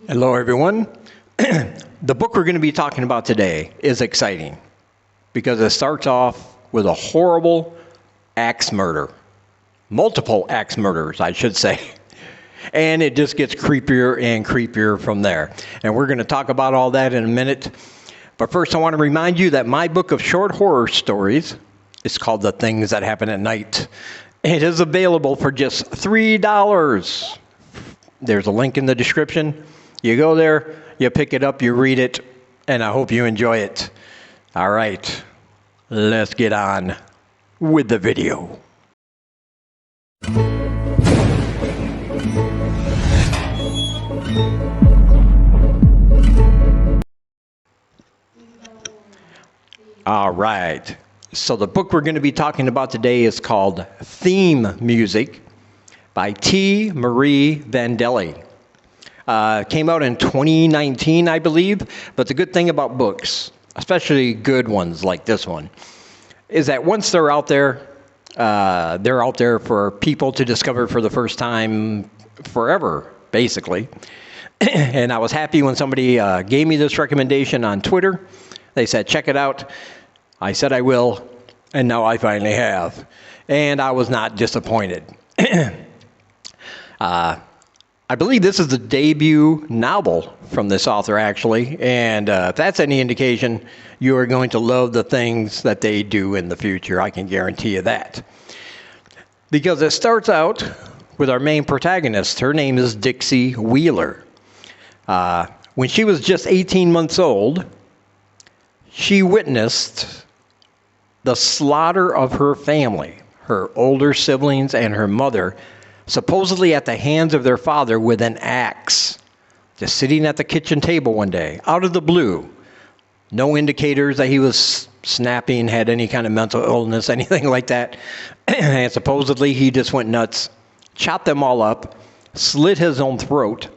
Hello, everyone. The book we're going to be talking about today is exciting because it starts off with a horrible axe murder. Multiple axe murders, I should say. And it just gets creepier and creepier from there. And we're going to talk about all that in a minute. But first, I want to remind you that my book of short horror stories is called The Things That Happen at Night. It is available for just $3. There's a link in the description. You go there, you pick it up, you read it, and I hope you enjoy it. All right, let's get on with the video. All right, so the book we're going to be talking about today is called Theme Music by T. Marie Vandelly. Came out in 2019, I believe. But the good thing about books, especially good ones like this one, is that once they're out there for people to discover for the first time forever, basically. And I was happy when somebody gave me this recommendation on Twitter. They said, check it out. I said I will, and now I finally have. And I was not disappointed. I believe this is the debut novel from this author, actually, and if that's any indication, you are going to love the things that they do in the future. I can guarantee you that. Because it starts out with our main protagonist. Her name is Dixie Wheeler. When she was just 18 months old, she witnessed the slaughter of her family, her older siblings and her mother, supposedly at the hands of their father with an axe, just sitting at the kitchen table one day, out of the blue. No indicators that he was snapping, had any kind of mental illness, anything like that. And supposedly he just went nuts, chopped them all up, slit his own throat,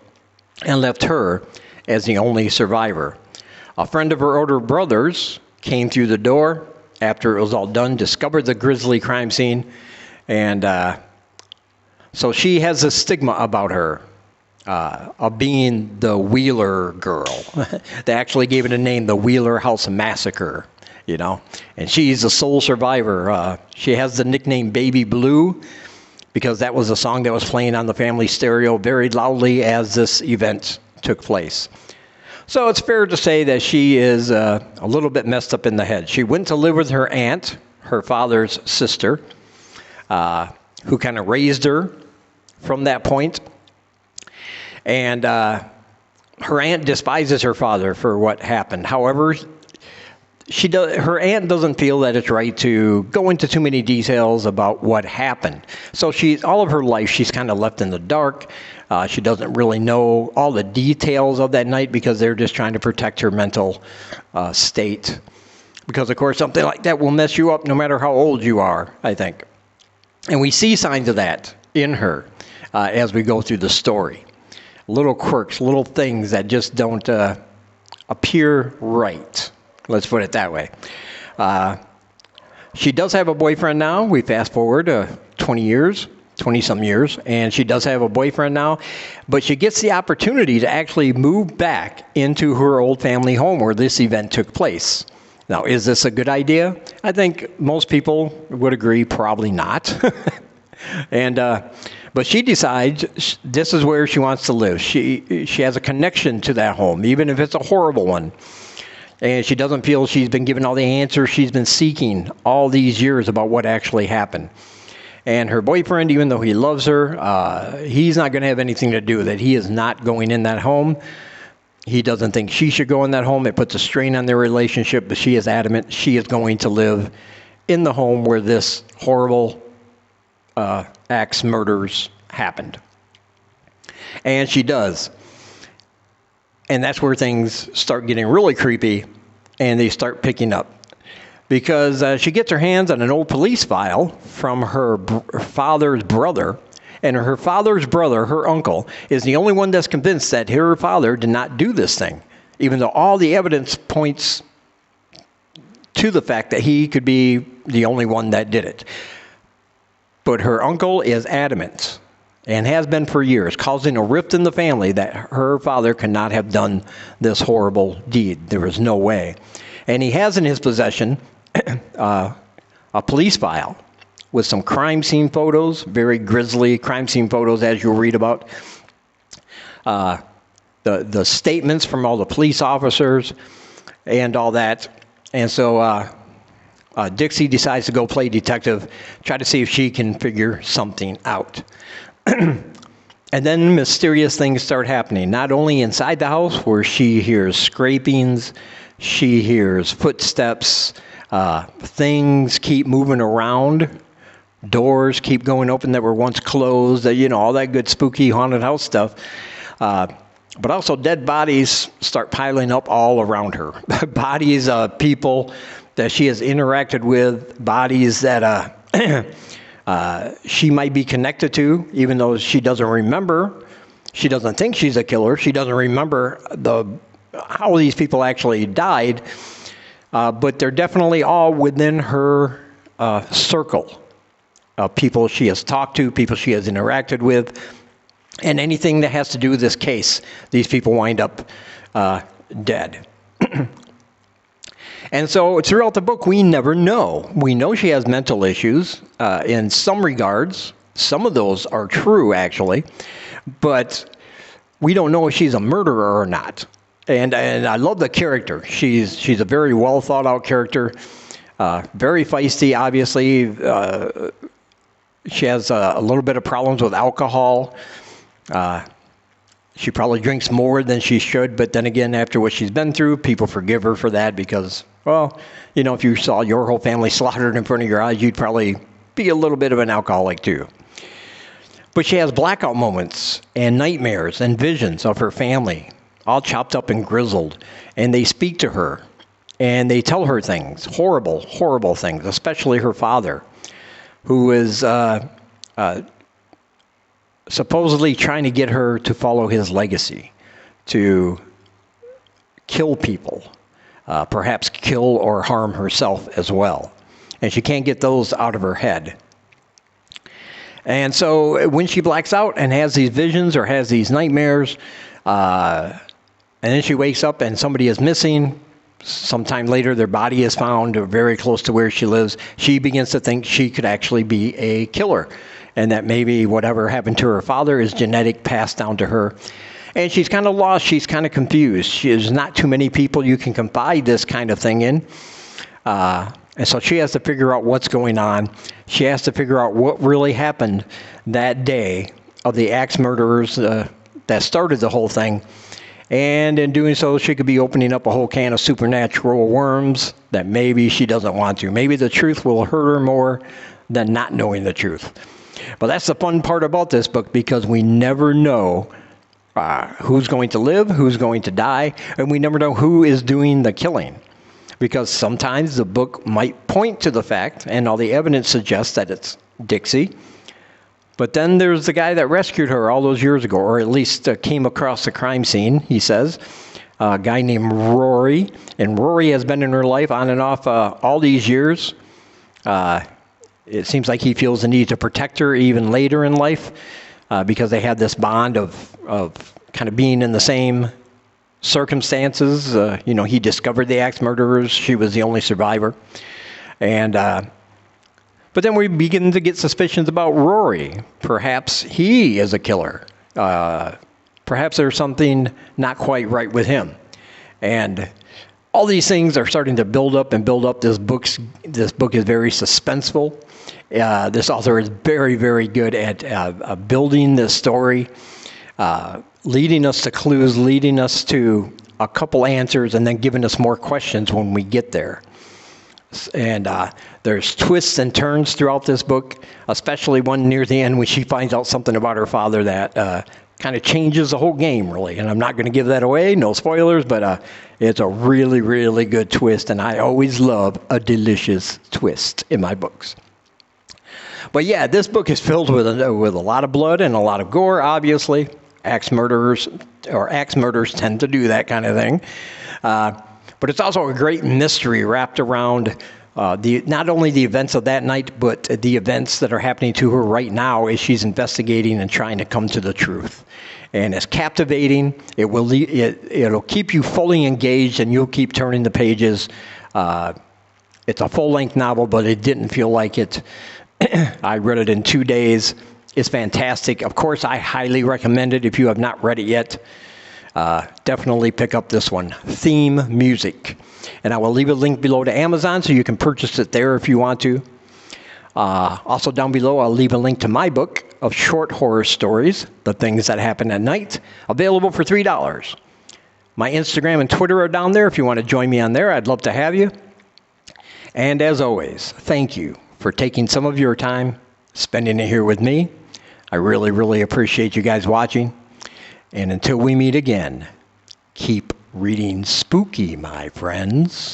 and left her as the only survivor. A friend of her older brothers came through the door after it was all done, discovered the grisly crime scene, and so she has a stigma about her of being the Wheeler girl. They actually gave it a name, the Wheeler House Massacre, you know. And she's the sole survivor. She has the nickname Baby Blue because that was a song that was playing on the family stereo very loudly as this event took place. So it's fair to say that she is a little bit messed up in the head. She went to live with her aunt, her father's sister, who kind of raised her from that point. And her aunt despises her father for what happened. However, her aunt doesn't feel that it's right to go into too many details about what happened. So all of her life, she's kind of left in the dark. She doesn't really know all the details of that night because they're just trying to protect her mental state. Because, of course, something like that will mess you up no matter how old you are, I think. And we see signs of that in her as we go through the story. Little quirks, little things that just don't appear right. Let's put it that way. She does have a boyfriend now. We fast forward 20-some years, and she does have a boyfriend now. But she gets the opportunity to actually move back into her old family home where this event took place. Now, is this a good idea? I think most people would agree probably not. But she decides this is where she wants to live. She has a connection to that home, even if it's a horrible one. And she doesn't feel she's been given all the answers she's been seeking all these years about what actually happened. And her boyfriend, even though he loves her, he's not going to have anything to do with it. He is not going in that home. He doesn't think she should go in that home. It puts a strain on their relationship, but she is adamant she is going to live in the home where this horrible axe murders happened. And she does. And that's where things start getting really creepy, and they start picking up. Because she gets her hands on an old police file from her father's brother, and her father's brother, her uncle, is the only one that's convinced that her father did not do this thing, even though all the evidence points to the fact that he could be the only one that did it. But her uncle is adamant and has been for years, causing a rift in the family that her father could not have done this horrible deed. There was no way. And he has in his possession a police file with some crime scene photos, very grisly crime scene photos, as you'll read about. The statements from all the police officers and all that. And so Dixie decides to go play detective, try to see if she can figure something out. And then mysterious things start happening, not only inside the house where she hears scrapings, she hears footsteps, things keep moving around, doors keep going open that were once closed, all that good spooky haunted house stuff. But also dead bodies start piling up all around her. Bodies of people that she has interacted with, bodies that she might be connected to, even though she doesn't remember. She doesn't think she's a killer. She doesn't remember how these people actually died. But they're definitely all within her circle of people she has talked to, people she has interacted with. And anything that has to do with this case, these people wind up dead. And so throughout the book, we never know. We know she has mental issues in some regards. Some of those are true, actually. But we don't know if she's a murderer or not. And I love the character. She's a very well thought out character. Very feisty, obviously. She has a little bit of problems with alcohol. She probably drinks more than she should, but then again, after what she's been through, people forgive her for that because, well, if you saw your whole family slaughtered in front of your eyes, you'd probably be a little bit of an alcoholic too. But she has blackout moments and nightmares and visions of her family, all chopped up and grizzled, and they speak to her, and they tell her things, horrible, horrible things, especially her father, who is supposedly trying to get her to follow his legacy, to kill people, perhaps kill or harm herself as well. And she can't get those out of her head. And so when she blacks out and has these visions or has these nightmares, and then she wakes up and somebody is missing, sometime later their body is found very close to where she lives, she begins to think she could actually be a killer. And that maybe whatever happened to her father is genetic, passed down to her. And she's kind of lost. She's kind of confused. There's not too many people you can confide this kind of thing in. And so she has to figure out what's going on. She has to figure out what really happened that day of the axe murderers that started the whole thing. And in doing so, she could be opening up a whole can of supernatural worms that maybe she doesn't want to. Maybe the truth will hurt her more than not knowing the truth. But that's the fun part about this book, because we never know who's going to live, who's going to die, and we never know who is doing the killing. Because sometimes the book might point to the fact, and all the evidence suggests that it's Dixie. But then there's the guy that rescued her all those years ago, or at least came across the crime scene, he says, a guy named Rory. And Rory has been in her life on and off all these years. It seems like he feels the need to protect her even later in life because they had this bond of kind of being in the same circumstances. He discovered the axe murderers. She was the only survivor. And but then we begin to get suspicions about Rory. Perhaps he is a killer. Perhaps there's something not quite right with him. And all these things are starting to build up and build up. This book is very suspenseful. This author is very, very good at building this story, leading us to clues, leading us to a couple answers, and then giving us more questions when we get there. And there's twists and turns throughout this book, especially one near the end when she finds out something about her father that kind of changes the whole game, really. And I'm not going to give that away, no spoilers, but it's a really, really good twist, and I always love a delicious twist in my books. But yeah, this book is filled with a lot of blood and a lot of gore, obviously. Axe murderers tend to do that kind of thing. But it's also a great mystery wrapped around not only the events of that night, but the events that are happening to her right now as she's investigating and trying to come to the truth. And it's captivating. It'll keep you fully engaged, and you'll keep turning the pages. It's a full-length novel, but it didn't feel like it. I read it in 2 days. It's fantastic. Of course, I highly recommend it if you have not read it yet. Definitely pick up this one, Theme Music. And I will leave a link below to Amazon so you can purchase it there if you want to. Also down below, I'll leave a link to my book of short horror stories, The Things That Happen at Night, available for $3. My Instagram and Twitter are down there if you want to join me on there. I'd love to have you. And as always, thank you for taking some of your time, spending it here with me. I really, really appreciate you guys watching. And until we meet again, keep reading spooky, my friends.